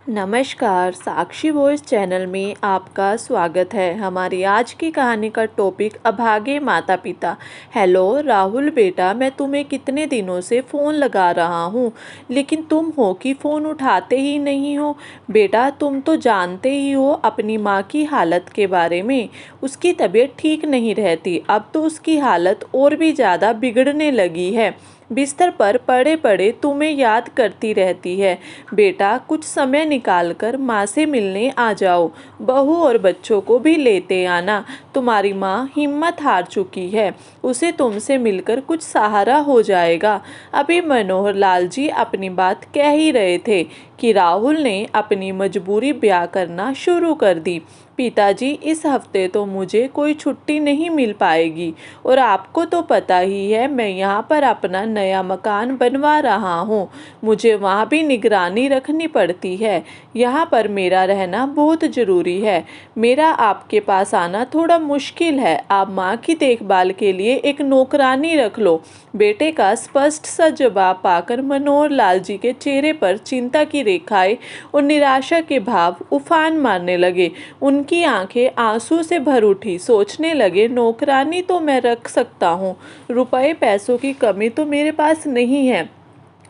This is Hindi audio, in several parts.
नमस्कार, साक्षी वॉइस चैनल में आपका स्वागत है। हमारी आज की कहानी का टॉपिक अभागे माता पिता। हेलो राहुल बेटा, मैं तुम्हें कितने दिनों से फ़ोन लगा रहा हूँ, लेकिन तुम हो कि फ़ोन उठाते ही नहीं हो। बेटा, तुम तो जानते ही हो अपनी माँ की हालत के बारे में। उसकी तबीयत ठीक नहीं रहती, अब तो उसकी हालत और भी ज़्यादा बिगड़ने लगी है। बिस्तर पर पड़े पड़े तुम्हें याद करती रहती है। बेटा, कुछ समय निकाल कर माँ से मिलने आ जाओ। बहू और बच्चों को भी लेते आना। तुम्हारी माँ हिम्मत हार चुकी है, उसे तुमसे मिलकर कुछ सहारा हो जाएगा। अभी मनोहर लाल जी अपनी बात कह ही रहे थे कि राहुल ने अपनी मजबूरी बयां करना शुरू कर दी। पिताजी, इस हफ्ते तो मुझे कोई छुट्टी नहीं मिल पाएगी, और आपको तो पता ही है मैं यहाँ पर अपना नया मकान बनवा रहा हूँ। मुझे वहाँ भी निगरानी रखनी पड़ती है। यहाँ पर मेरा रहना बहुत ज़रूरी है। मेरा आपके पास आना थोड़ा मुश्किल है। आप माँ की देखभाल के लिए एक नौकरानी रख लो। बेटे का स्पष्ट सा जवाब पाकर मनोहर लाल जी के चेहरे पर चिंता की रेखाएं और निराशा के भाव उफान मारने लगे। उनकी आंखें आंसू से भर उठी। सोचने लगे, नौकरानी तो मैं रख सकता हूँ, रुपए पैसों की कमी तो मेरे पास नहीं है,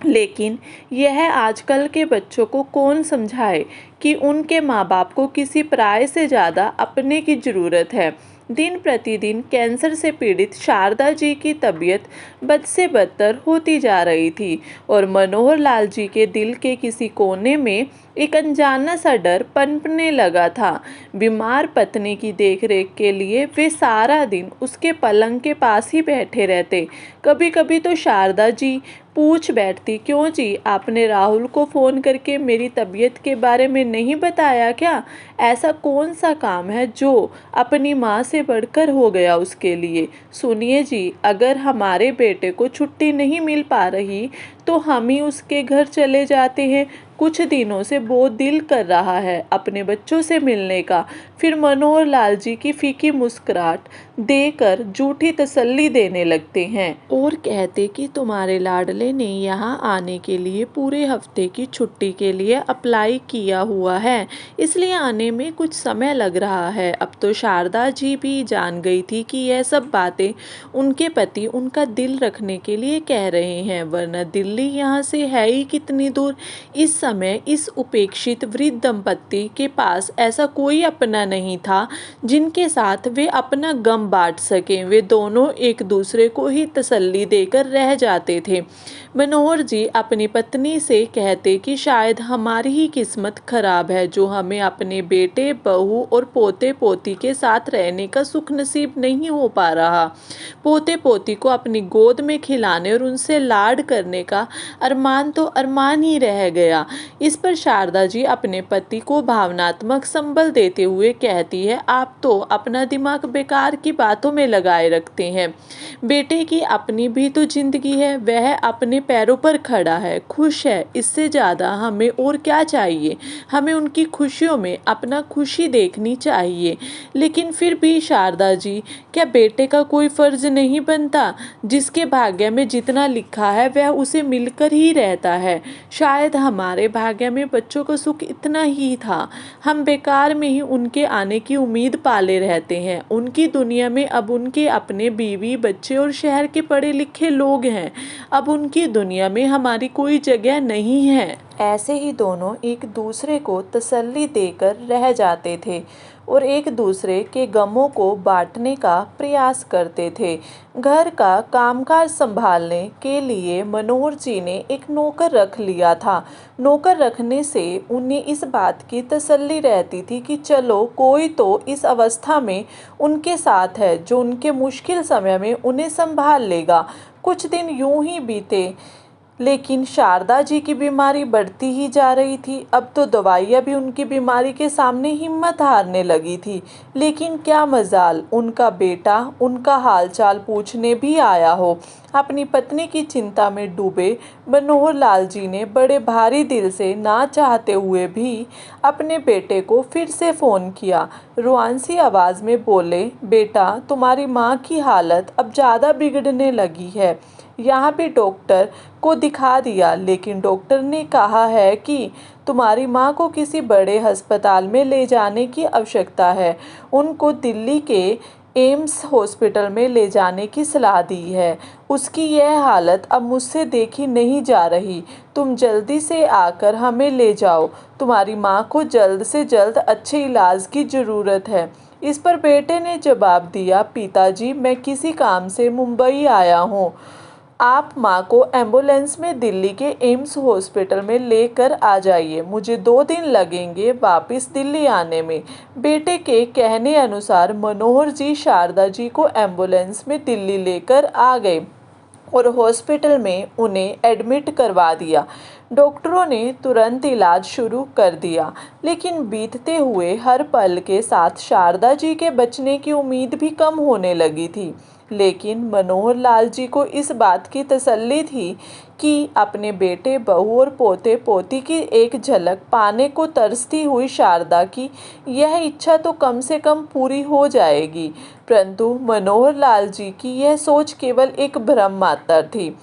लेकिन यह आजकल के बच्चों को कौन समझाए कि उनके माँ बाप को किसी पराये से ज़्यादा अपने की ज़रूरत है। दिन प्रतिदिन कैंसर से पीड़ित शारदा जी की तबीयत बद से बदतर होती जा रही थी, और मनोहर लाल जी के दिल के किसी कोने में एक अनजाना सा डर पनपने लगा था। बीमार पत्नी की देखरेख के लिए वे सारा दिन उसके पलंग के पास ही बैठे रहते। कभी कभी तो शारदा जी पूछ बैठती, क्यों जी, आपने राहुल को फ़ोन करके मेरी तबीयत के बारे में नहीं बताया क्या? ऐसा कौन सा काम है जो अपनी माँ से बढ़कर हो गया उसके लिए? सुनिए जी, अगर हमारे बेटे को छुट्टी नहीं मिल पा रही तो हम ही उसके घर चले जाते हैं। कुछ दिनों से बहुत दिल कर रहा है अपने बच्चों से मिलने का। फिर मनोहर लाल जी की फीकी मुस्कुराहट देकर झूठी तसल्ली देने लगते हैं और कहते कि तुम्हारे लाडले ने यहाँ आने के लिए पूरे हफ्ते की छुट्टी के लिए अप्लाई किया हुआ है, इसलिए आने में कुछ समय लग रहा है। अब तो शारदा जी भी जान गई थी कि यह सब बातें उनके पति उनका दिल रखने के लिए कह रहे हैं, वरना दिल्ली यहाँ से है ही कितनी दूर। इस समय इस उपेक्षित वृद्ध दंपत्ति के पास ऐसा कोई अपना नहीं था जिनके साथ वे अपना गम बांट सकें। वे दोनों एक दूसरे को ही तसल्ली देकर रह जाते थे। मनोहर जी अपनी पत्नी से कहते कि शायद हमारी ही किस्मत खराब है जो हमें अपने बेटे, बहू और पोते पोती के साथ रहने का सुख नसीब नहीं हो पा रहा। पोते पोती को अपनी गोद में खिलाने और उनसे लाड करने का अरमान तो अरमान ही रह गया। इस पर शारदा जी अपने पति को भावनात्मक संबल देते हुए कहती है, आप तो अपना दिमाग बेकार की बातों में लगाए रखते हैं। बेटे की अपनी भी तो जिंदगी है, वह अपने पैरों पर खड़ा है, खुश है, इससे ज़्यादा हमें और क्या चाहिए? हमें उनकी खुशियों में अपना खुशी देखनी चाहिए। लेकिन फिर भी शारदा जी, क्या बेटे का कोई फर्ज नहीं बनता? जिसके भाग्य में जितना लिखा है वह उसे मिलकर ही रहता है। शायद हमारे भाग्य में बच्चों का सुख इतना ही था। हम बेकार में ही उनके आने की उम्मीद पाले रहते हैं। उनकी दुनिया में अब उनके अपने बीवी, बच्चे और शहर के पढ़े लिखे लोग हैं। अब उनकी दुनिया में हमारी कोई जगह नहीं है। ऐसे ही दोनों एक दूसरे को तसल्ली देकर रह जाते थे और एक दूसरे के गमों को बांटने का प्रयास करते थे। घर का कामकाज संभालने के लिए मनोहर जी ने एक नौकर रख लिया था। नौकर रखने से उन्हें इस बात की तसल्ली रहती थी कि चलो कोई तो इस अवस्था में उनके साथ है जो उनके मुश्किल समय में उन्हें संभाल लेगा। कुछ दिन यूं ही बीते, लेकिन शारदा जी की बीमारी बढ़ती ही जा रही थी। अब तो दवाइयाँ भी उनकी बीमारी के सामने हिम्मत हारने लगी थी। लेकिन क्या मजाल, उनका बेटा उनका हालचाल पूछने भी आया हो। अपनी पत्नी की चिंता में डूबे मनोहर लाल जी ने बड़े भारी दिल से, ना चाहते हुए भी, अपने बेटे को फिर से फ़ोन किया। रुआंसी आवाज़ में बोले, बेटा, तुम्हारी माँ की हालत अब ज़्यादा बिगड़ने लगी है। यहाँ भी डॉक्टर को दिखा दिया, लेकिन डॉक्टर ने कहा है कि तुम्हारी माँ को किसी बड़े अस्पताल में ले जाने की आवश्यकता है। उनको दिल्ली के एम्स हॉस्पिटल में ले जाने की सलाह दी है। उसकी यह हालत अब मुझसे देखी नहीं जा रही। तुम जल्दी से आकर हमें ले जाओ। तुम्हारी माँ को जल्द से जल्द अच्छे इलाज की ज़रूरत है। इस पर बेटे ने जवाब दिया, पिताजी, मैं किसी काम से मुंबई आया हूँ। आप माँ को एम्बुलेंस में दिल्ली के एम्स हॉस्पिटल में लेकर आ जाइए। मुझे 2 दिन लगेंगे वापस दिल्ली आने में। बेटे के कहने अनुसार मनोहर जी शारदा जी को एम्बुलेंस में दिल्ली लेकर आ गए और हॉस्पिटल में उन्हें एडमिट करवा दिया। डॉक्टरों ने तुरंत इलाज शुरू कर दिया, लेकिन बीतते हुए हर पल के साथ शारदा जी के बचने की उम्मीद भी कम होने लगी थी। लेकिन मनोहर लाल जी को इस बात की तसल्ली थी कि अपने बेटे, बहू और पोते पोती की एक झलक पाने को तरसती हुई शारदा की यह इच्छा तो कम से कम पूरी हो जाएगी। परंतु मनोहर लाल जी की यह सोच केवल एक भ्रम मात्र थी।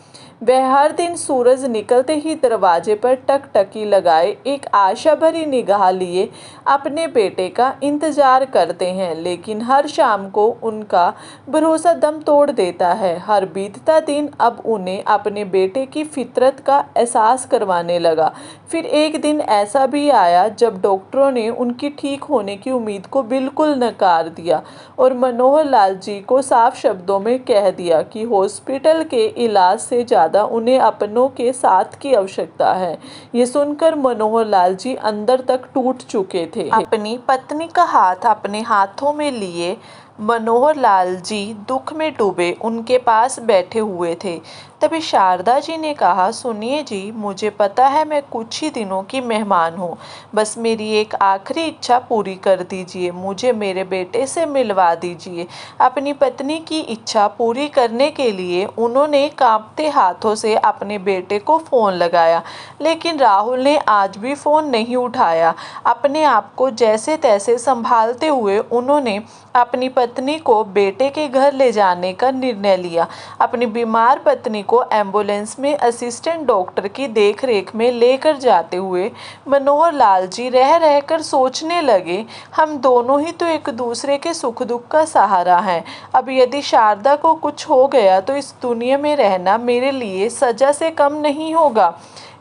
वह हर दिन सूरज निकलते ही दरवाजे पर टकटकी लगाए एक आशा भरी निगाह लिए अपने बेटे का इंतजार करते हैं, लेकिन हर शाम को उनका भरोसा दम तोड़ देता है। हर बीतता दिन अब उन्हें अपने बेटे की फितरत का एहसास करवाने लगा। फिर एक दिन ऐसा भी आया जब डॉक्टरों ने उनकी ठीक होने की उम्मीद को बिल्कुल नकार दिया और मनोहर लाल जी को साफ शब्दों में कह दिया कि हॉस्पिटल के इलाज से ज़्यादा उन्हें अपनों के साथ की आवश्यकता है। ये सुनकर मनोहर लाल जी अंदर तक टूट चुके थे। अपनी पत्नी का हाथ अपने हाथों में लिए मनोहर लाल जी दुख में डूबे उनके पास बैठे हुए थे। तभी शारदा जी ने कहा, सुनिए जी, मुझे पता है मैं कुछ ही दिनों की मेहमान हूँ। बस मेरी एक आखिरी इच्छा पूरी कर दीजिए, मुझे मेरे बेटे से मिलवा दीजिए। अपनी पत्नी की इच्छा पूरी करने के लिए उन्होंने कांपते हाथों से अपने बेटे को फ़ोन लगाया, लेकिन राहुल ने आज भी फ़ोन नहीं उठाया। अपने आप को जैसे तैसे संभालते हुए उन्होंने अपनी पत्नी को बेटे के घर ले जाने का निर्णय लिया। अपनी बीमार पत्नी को एम्बुलेंस में असिस्टेंट डॉक्टर की देखरेख में लेकर जाते हुए मनोहर लाल जी रह रहकर सोचने लगे, हम दोनों ही तो एक दूसरे के सुख दुख का सहारा हैं। अब यदि शारदा को कुछ हो गया तो इस दुनिया में रहना मेरे लिए सजा से कम नहीं होगा।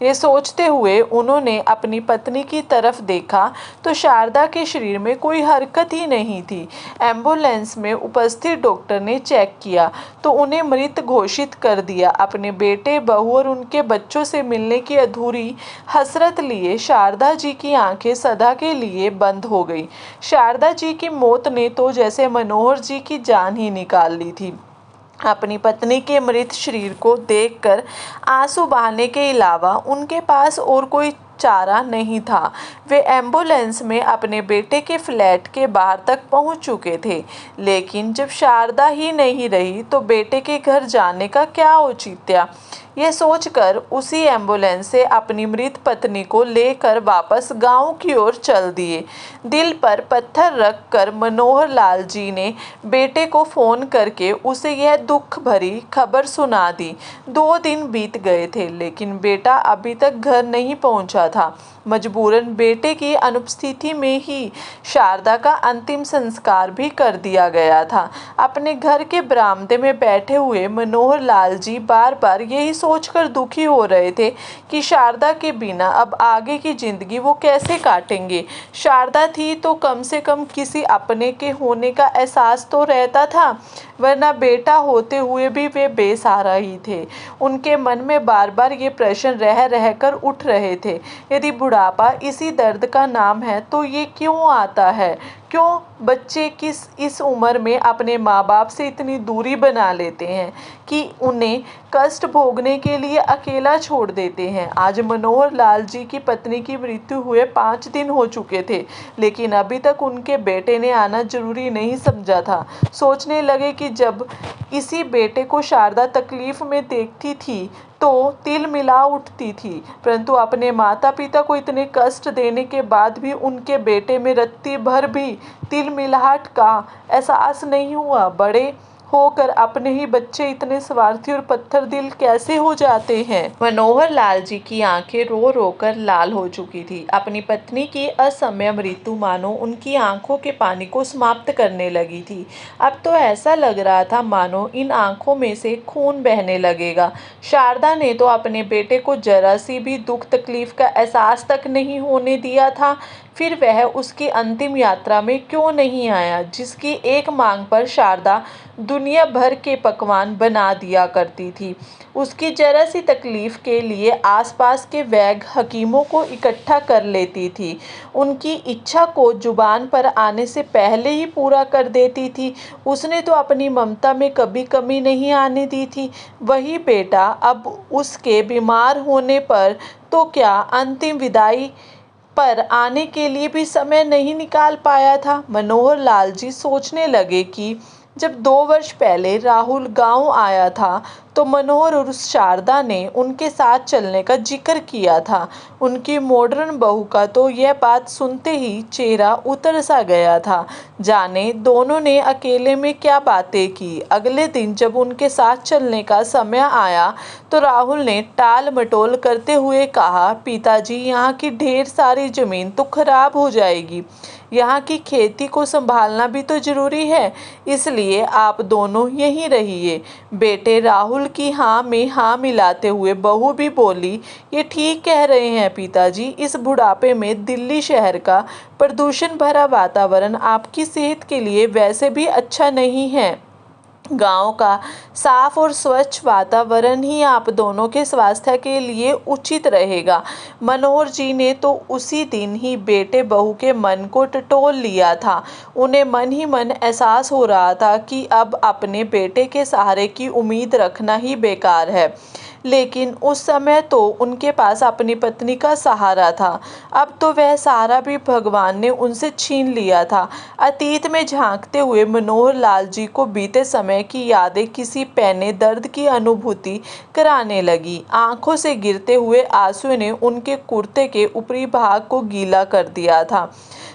ये सोचते हुए उन्होंने अपनी पत्नी की तरफ देखा तो शारदा के शरीर में कोई हरकत ही नहीं थी। एम्बुलेंस में उपस्थित डॉक्टर ने चेक किया तो उन्हें मृत घोषित कर दिया। अपने बेटे, बहू और उनके बच्चों से मिलने की अधूरी हसरत लिए शारदा जी की आंखें सदा के लिए बंद हो गई। शारदा जी की मौत ने तो जैसे मनोहर जी की जान ही निकाल ली थी। अपनी पत्नी के मृत शरीर को देखकर आंसू बहाने के अलावा उनके पास और कोई चारा नहीं था। वे एम्बुलेंस में अपने बेटे के फ्लैट के बाहर तक पहुंच चुके थे, लेकिन जब शारदा ही नहीं रही तो बेटे के घर जाने का क्या औचित्य। ये सोचकर उसी एम्बुलेंस से अपनी मृत पत्नी को लेकर वापस गांव की ओर चल दिए। दिल पर पत्थर रख कर मनोहर लाल जी ने बेटे को फ़ोन करके उसे यह दुख भरी खबर सुना दी। 2 दिन बीत गए थे, लेकिन बेटा अभी तक घर नहीं पहुंचा था। मजबूरन बेटे की अनुपस्थिति में ही शारदा का अंतिम संस्कार भी कर दिया गया था। अपने घर के बरामदे में बैठे हुए मनोहर लाल जी बार बार यही सोचकर दुखी हो रहे थे कि शारदा के बिना अब आगे की जिंदगी वो कैसे काटेंगे। शारदा थी तो कम से कम किसी अपने के होने का एहसास तो रहता था, वरना बेटा होते हुए भी वे बेसहारा ही थे। उनके मन में बार बार ये प्रश्न रह रहकर उठ रहे थे, यदि बुढ़ापा इसी दर्द का नाम है तो ये क्यों आता है। क्यों बच्चे इस उम्र में अपने माँ बाप से इतनी दूरी बना लेते हैं कि उन्हें कष्ट भोगने के लिए अकेला छोड़ देते हैं। आज मनोहर लाल जी की पत्नी की मृत्यु हुए 5 दिन हो चुके थे, लेकिन अभी तक उनके बेटे ने आना जरूरी नहीं समझा था। सोचने लगे कि जब इसी बेटे को शारदा तकलीफ में देखती थी तो तिल मिला उठती थी, परंतु अपने माता पिता को इतने कष्ट देने के बाद भी उनके बेटे में रत्ती भर भी तिल मिलाहट का एहसास नहीं हुआ। बड़े होकर अपने ही बच्चे इतने स्वार्थी और पत्थर दिल कैसे हो जाते हैं। मनोहर लाल जी की आंखें रो रो कर लाल हो चुकी थी। अपनी पत्नी की असमय मृत्यु मानो उनकी आंखों के पानी को समाप्त करने लगी थी। अब तो ऐसा लग रहा था मानो इन आंखों में से खून बहने लगेगा। शारदा ने तो अपने बेटे को जरा सी भी दुख तकलीफ का एहसास तक नहीं होने दिया था। फिर वह उसकी अंतिम यात्रा में क्यों नहीं आया, जिसकी एक मांग पर शारदा दुनिया भर के पकवान बना दिया करती थी। उसकी जरा सी तकलीफ के लिए आसपास के वैद्य हकीमों को इकट्ठा कर लेती थी। उनकी इच्छा को जुबान पर आने से पहले ही पूरा कर देती थी। उसने तो अपनी ममता में कभी कमी नहीं आने दी थी। वही बेटा अब उसके बीमार होने पर तो क्या, अंतिम विदाई पर आने के लिए भी समय नहीं निकाल पाया था। मनोहर लाल जी सोचने लगे कि जब 2 वर्ष पहले राहुल गांव आया था तो मनोहर और शारदा ने उनके साथ चलने का जिक्र किया था। उनकी मॉडर्न बहू का तो यह बात सुनते ही चेहरा उतर सा गया था। जाने दोनों ने अकेले में क्या बातें की। अगले दिन जब उनके साथ चलने का समय आया तो राहुल ने टाल मटोल करते हुए कहा, पिताजी, यहाँ की ढेर सारी जमीन तो खराब हो जाएगी। यहाँ की खेती को संभालना भी तो जरूरी है, इसलिए आप दोनों यहीं रहिए। बेटे राहुल की हाँ में हाँ मिलाते हुए बहू भी बोली, ये ठीक कह रहे हैं पिताजी, इस बुढ़ापे में दिल्ली शहर का प्रदूषण भरा वातावरण आपकी सेहत के लिए वैसे भी अच्छा नहीं है। गांव का साफ और स्वच्छ वातावरण ही आप दोनों के स्वास्थ्य के लिए उचित रहेगा। मनोहर जी ने तो उसी दिन ही बेटे बहू के मन को टटोल लिया था। उन्हें मन ही मन एहसास हो रहा था कि अब अपने बेटे के सहारे की उम्मीद रखना ही बेकार है। लेकिन उस समय तो उनके पास अपनी पत्नी का सहारा था। अब तो वह सहारा भी भगवान ने उनसे छीन लिया था। अतीत में झांकते हुए मनोहर लाल जी को बीते समय की यादें किसी पैने दर्द की अनुभूति कराने लगी। आंखों से गिरते हुए आंसू ने उनके कुर्ते के ऊपरी भाग को गीला कर दिया था।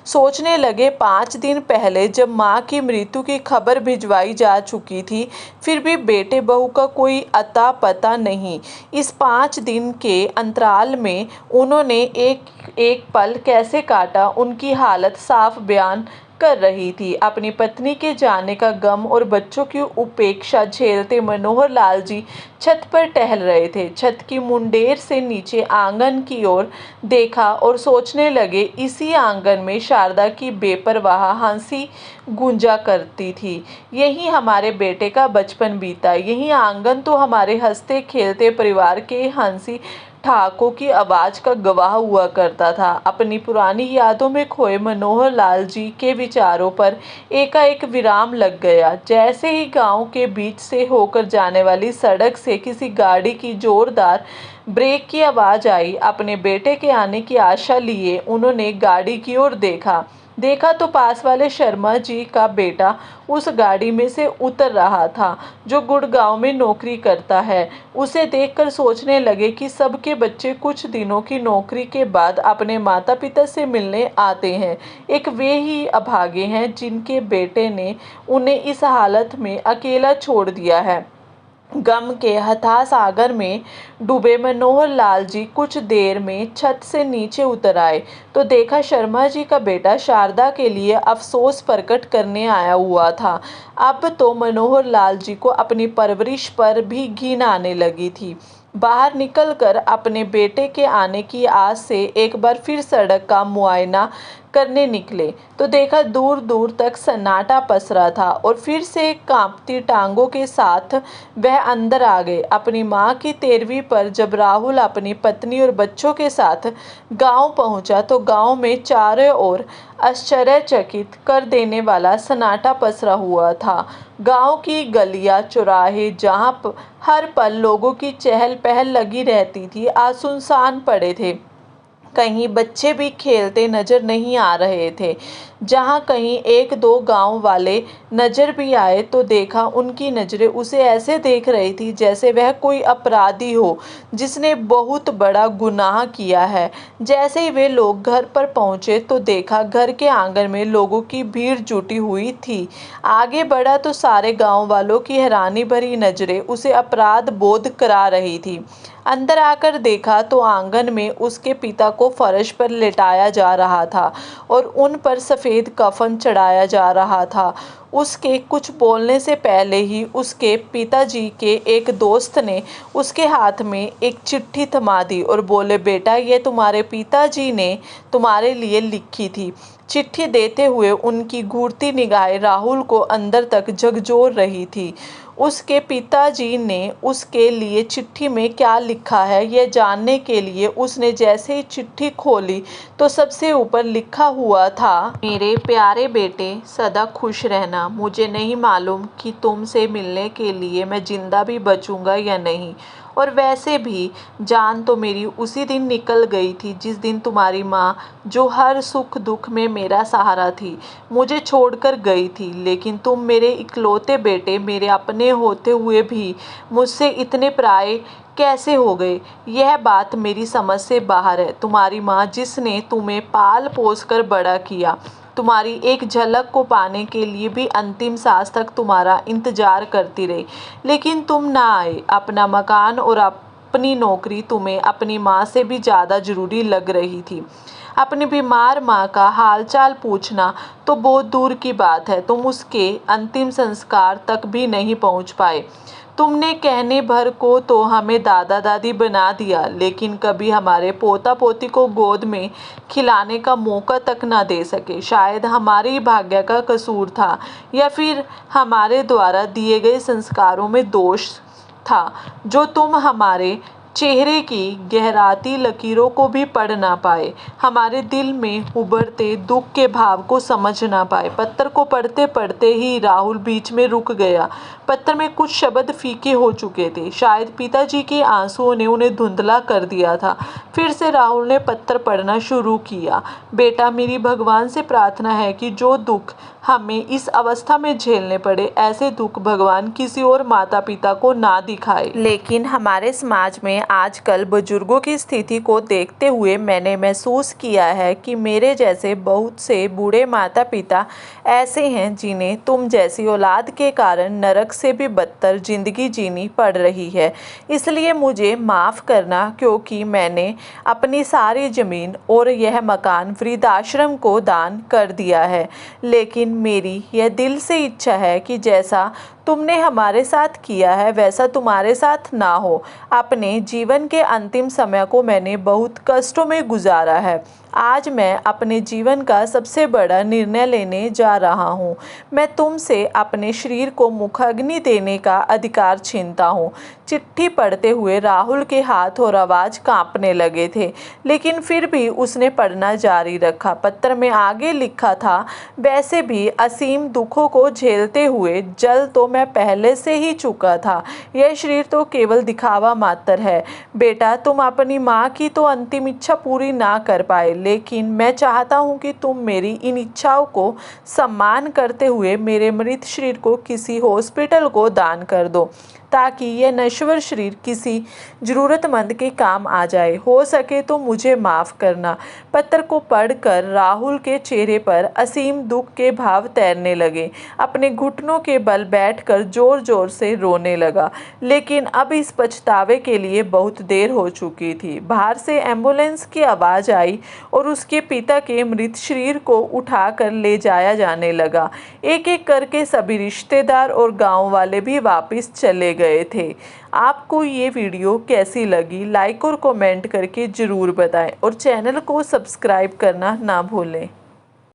सोचने लगे, 5 दिन पहले जब माँ की मृत्यु की खबर भिजवाई जा चुकी थी, फिर भी बेटे बहू का कोई अता पता नहीं। इस 5 दिन के अंतराल में उन्होंने एक एक पल कैसे काटा, उनकी हालत साफ बयान कर रही थी। अपनी पत्नी के जाने का गम और बच्चों की उपेक्षा झेलते मनोहर लाल जी छत पर टहल रहे थे। छत की मुंडेर से नीचे आंगन की ओर देखा और सोचने लगे, इसी आंगन में शारदा की बेपरवाह हंसी गूंजा करती थी। यही हमारे बेटे का बचपन बीता, यही आंगन तो हमारे हंसते खेलते परिवार के हंसी ठहाकों की आवाज़ का गवाह हुआ करता था। अपनी पुरानी यादों में खोए मनोहर लाल जी के विचारों पर एकाएक विराम लग गया। जैसे ही गांव के बीच से होकर जाने वाली सड़क से किसी गाड़ी की जोरदार ब्रेक की आवाज़ आई। अपने बेटे के आने की आशा लिए उन्होंने गाड़ी की ओर देखा तो पास वाले शर्मा जी का बेटा उस गाड़ी में से उतर रहा था, जो गुड़गांव में नौकरी करता है। उसे देखकर सोचने लगे कि सबके बच्चे कुछ दिनों की नौकरी के बाद अपने माता पिता से मिलने आते हैं। एक वे ही अभागे हैं जिनके बेटे ने उन्हें इस हालत में अकेला छोड़ दिया है। गम के हताश सागर में डूबे मनोहर लाल जी कुछ देर में छत से नीचे उतर आए तो देखा शर्मा जी का बेटा शारदा के लिए अफसोस प्रकट करने आया हुआ था। अब तो मनोहर लाल जी को अपनी परवरिश पर भी घिन आने लगी थी। बाहर निकलकर अपने बेटे के आने की आस से एक बार फिर सड़क का मुआयना करने निकले तो देखा दूर दूर तक सन्नाटा पसरा था और फिर से कांपती टांगों के साथ वह अंदर आ गए। अपनी माँ की 13वीं पर जब राहुल अपनी पत्नी और बच्चों के साथ गांव पहुंचा तो गांव में चारों ओर आश्चर्यचकित कर देने वाला सन्नाटा पसरा हुआ था। गांव की गलियां चौराहे जहां हर पल लोगों की चहल पहल लगी रहती थी, आज सुनसान पड़े थे। कहीं बच्चे भी खेलते नजर नहीं आ रहे थे। जहाँ कहीं एक दो गांव वाले नजर भी आए तो देखा उनकी नज़रें उसे ऐसे देख रही थी जैसे वह कोई अपराधी हो जिसने बहुत बड़ा गुनाह किया है। जैसे ही वे लोग घर पर पहुंचे तो देखा घर के आंगन में लोगों की भीड़ जुटी हुई थी। आगे बढ़ा तो सारे गांव वालों की हैरानी भरी नज़रें उसे अपराध बोध करा रही थी। अंदर आकर देखा तो आंगन में उसके पिता को फर्श पर लेटाया जा रहा था और उन पर सफ़ेद कफन चढ़ाया जा रहा था। उसके कुछ बोलने से पहले ही उसके पिताजी के एक दोस्त ने उसके हाथ में एक चिट्ठी थमा दी और बोले, बेटा ये तुम्हारे पिताजी ने तुम्हारे लिए लिखी थी। चिट्ठी देते हुए उनकी घूरती निगाहें राहुल को अंदर तक झकझोर रही थी। उसके पिताजी ने उसके लिए चिट्ठी में क्या लिखा है यह जानने के लिए उसने जैसे ही चिट्ठी खोली तो सबसे ऊपर लिखा हुआ था, मेरे प्यारे बेटे सदा खुश रहना। मुझे नहीं मालूम कि तुमसे मिलने के लिए मैं जिंदा भी बचूंगा या नहीं, और वैसे भी जान तो मेरी उसी दिन निकल गई थी जिस दिन तुम्हारी माँ, जो हर सुख दुख में मेरा सहारा थी, मुझे छोड़कर गई थी। लेकिन तुम मेरे इकलौते बेटे, मेरे अपने होते हुए भी मुझसे इतने पराए कैसे हो गए? यह बात मेरी समझ से बाहर है। तुम्हारी माँ जिसने तुम्हें पाल पोस कर बड़ा किया, तुम्हारी एक झलक को पाने के लिए भी अंतिम सांस तक तुम्हारा इंतजार करती रही, लेकिन तुम ना आए। अपना मकान और अपनी नौकरी तुम्हें अपनी माँ से भी ज़्यादा ज़रूरी लग रही थी। अपनी बीमार माँ का हालचाल पूछना तो बहुत दूर की बात है, तुम उसके अंतिम संस्कार तक भी नहीं पहुँच पाए। तुमने कहने भर को तो हमें दादा दादी बना दिया, लेकिन कभी हमारे पोता पोती को गोद में खिलाने का मौका तक ना दे सके। शायद हमारी भाग्य का कसूर था या फिर हमारे द्वारा दिए गए संस्कारों में दोष था, जो तुम हमारे चेहरे की गहराती लकीरों को भी पढ़ ना पाए, हमारे दिल में उभरते दुख के भाव को समझ ना पाए। पत्र को पढ़ते पढ़ते ही राहुल बीच में रुक गया। पत्र में कुछ शब्द फीके हो चुके थे, शायद पिताजी के आंसुओं ने उन्हें धुंधला कर दिया था। फिर से राहुल ने पत्र पढ़ना शुरू किया। बेटा, मेरी भगवान से प्रार्थना है कि जो दुख हमें इस अवस्था में झेलने पड़े, ऐसे दुख भगवान किसी और माता पिता को ना दिखाए। लेकिन हमारे समाज में आजकल बुजुर्गों की स्थिति को देखते हुए मैंने महसूस किया है कि मेरे जैसे बहुत से बूढ़े माता पिता ऐसे हैं जिन्हें तुम जैसी औलाद के कारण नरक से भी बदतर जिंदगी जीनी पड़ रही है। इसलिए मुझे माफ़ करना, क्योंकि मैंने अपनी सारी ज़मीन और यह मकान वृद्धाश्रम को दान कर दिया है। लेकिन मेरी यह दिल से इच्छा है कि जैसा तुमने हमारे साथ किया है वैसा तुम्हारे साथ ना हो। अपने जीवन के अंतिम समय को मैंने बहुत कष्टों में गुजारा है। आज मैं अपने जीवन का सबसे बड़ा निर्णय लेने जा रहा हूँ। मैं तुमसे अपने शरीर को मुखाग्नि देने का अधिकार छीनता हूँ। चिट्ठी पढ़ते हुए राहुल के हाथ और आवाज़ कांपने लगे थे, लेकिन फिर भी उसने पढ़ना जारी रखा। पत्र में आगे लिखा था, वैसे भी असीम दुखों को झेलते हुए जल तो मैं पहले से ही चुका था। यह शरीर तो केवल दिखावा मात्र है। बेटा, तुम अपनी माँ की तो अंतिम इच्छा पूरी ना कर पाए, लेकिन मैं चाहता हूँ कि तुम मेरी इन इच्छाओं को सम्मान करते हुए मेरे मृत शरीर को किसी हॉस्पिटल को दान कर दो, ताकि यह नश्वर शरीर किसी ज़रूरतमंद के काम आ जाए। हो सके तो मुझे माफ़ करना। पत्र को पढ़कर राहुल के चेहरे पर असीम दुख के भाव तैरने लगे। अपने घुटनों के बल बैठकर जोर जोर से रोने लगा, लेकिन अब इस पछतावे के लिए बहुत देर हो चुकी थी। बाहर से एम्बुलेंस की आवाज़ आई और उसके पिता के मृत शरीर को उठाकर ले जाया जाने लगा। एक एक करके सभी रिश्तेदार और गाँव वाले भी वापस चले गए थे। आपको ये वीडियो कैसी लगी, लाइक और कमेंट करके ज़रूर बताएं और चैनल को सब्सक्राइब करना ना भूलें।